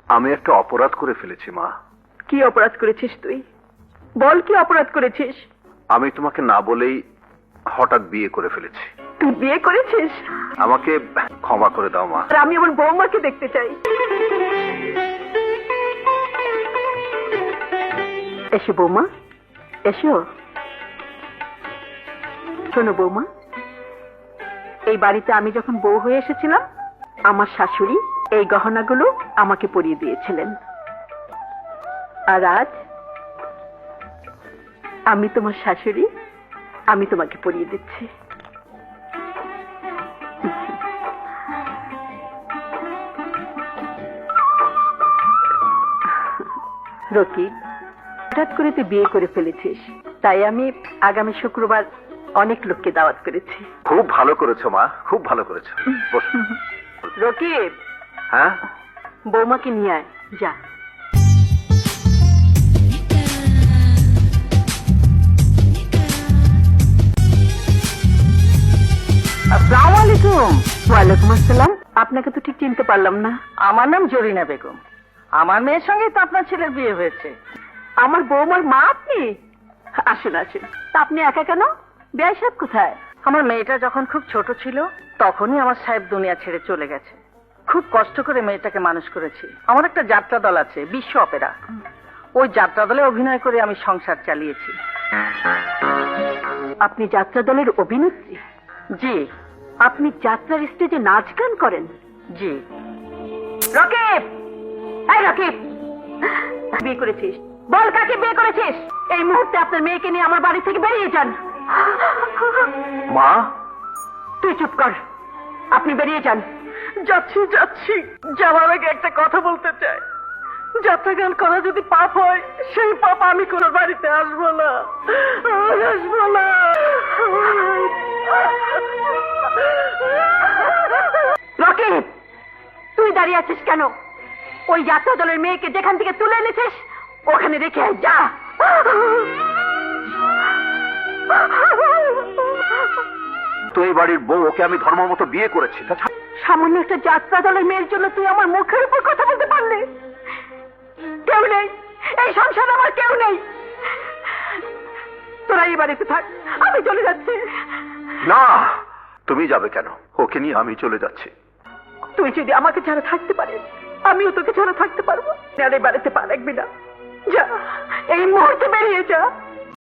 আমি একটা অপরাধ করে ফেলেছি মা। কি অপরাধ করেছিস তুই? বল, কি অপরাধ করেছিস? আমি তোমাকে না বলেই হঠাৎ বিয়ে করে ফেলেছি। তুই বিয়ে করেছিস? আমাকে ক্ষমা করে দাও মা। আর আমি আমার বৌমাকে দেখতে চাই। এসো বৌমা, এসো। শোনো বৌমা, এই বাড়িতে আমি যখন বউ হয়ে এসেছিলাম, আমার শাশুড়ি এই গহনাগুলো আমাকে পরিয়ে দিয়েছিলেন। আর আজ আমি তোমার শাশুড়ি, আমি তোমাকে পরিয়ে দিচ্ছি। রকি, হঠাৎ করে তুই বিয়ে করে ফেলেছিস, তাই আমি আগামী শুক্রবার অনেক লোককে দাওয়াত করেছি। খুব ভালো করেছো মা, খুব ভালো করেছো। বসো। রকি, হ্যাঁ, বৌমাকে নিয়ে আয়, যা। আসসালামু আলাইকুম। ওয়ালাইকুম আসসালাম। আপনাকে তো ঠিক চিনতে পারলাম না। আমার নাম জরিনা বেগম। আমার মেয়ের সঙ্গে তো আপনার ছেলের বিয়ে হয়েছে। আমার বৌমার মা আপনি? আসুন আসুন। তা আপনি একা কেন? বেয়াই সাহেব কোথায়? আমার মেয়েটা যখন খুব ছোট ছিল তখনই আমার সাহেব দুনিয়া ছেড়ে চলে গেছে। খুব কষ্ট করে মেয়েটাকে মানুষ করেছি। আমার একটা যাত্রা দল আছে, বিশ্ব অপেরা। ওই যাত্রা দলে অভিনয় করে আমি সংসার চালিয়েছি। আপনি যাত্রা দলের অভিনেত্রী? জি আপনি যাত্রার স্টেজে নাচ গান করেন? জি। রকিব, এই রকিব, বিয়ে করেছিস? বল, কাকে বিয়ে করেছিস? এই মুহূর্তে আপনার মেয়েকে নিয়ে আমার বাড়ি থেকে বেরিয়ে যান। মা। তুই চুপ কর, আপনি বেরিয়ে যান। যাচ্ছি যাচ্ছি। যাওয়ার আগে একটা কথা বলতে চাই। যাত্রা গান করা যদি পাপ হয়, সেই পাপ আমি কোনো বাড়িতে আসবো না, আসবো না। রকিব, তুই দাঁড়িয়ে আছিস কেন? ওই যাত্রা দলের মেয়েকে যেখান থেকে তুলে এনেছিস ওখানে রেখে আয়, যা। তো এই বাড়ির বউ, ওকে আমি ধর্ম মতো বিয়ে করেছি। সামান্য একটা যাত্রা দলের মেয়ের জন্য তুই আমার মুখের উপর কথা বলতে পারলি? কেউ নেই, এই সংসারে আমার কেউ নেই। তোরা এই বাড়িতে থাক, আমি চলে যাচ্ছি। না, তুমি যাবে কেন? ওকে নিয়ে আমি চলে যাচ্ছি। তুই যদি আমাকে ছাড়া থাকতে পারিস, আমিও তোকে ছাড়া থাকতে পারবো। আর এই বাড়িতে পা রাখবি না। যা, এই মুহূর্তে বেরিয়ে যা।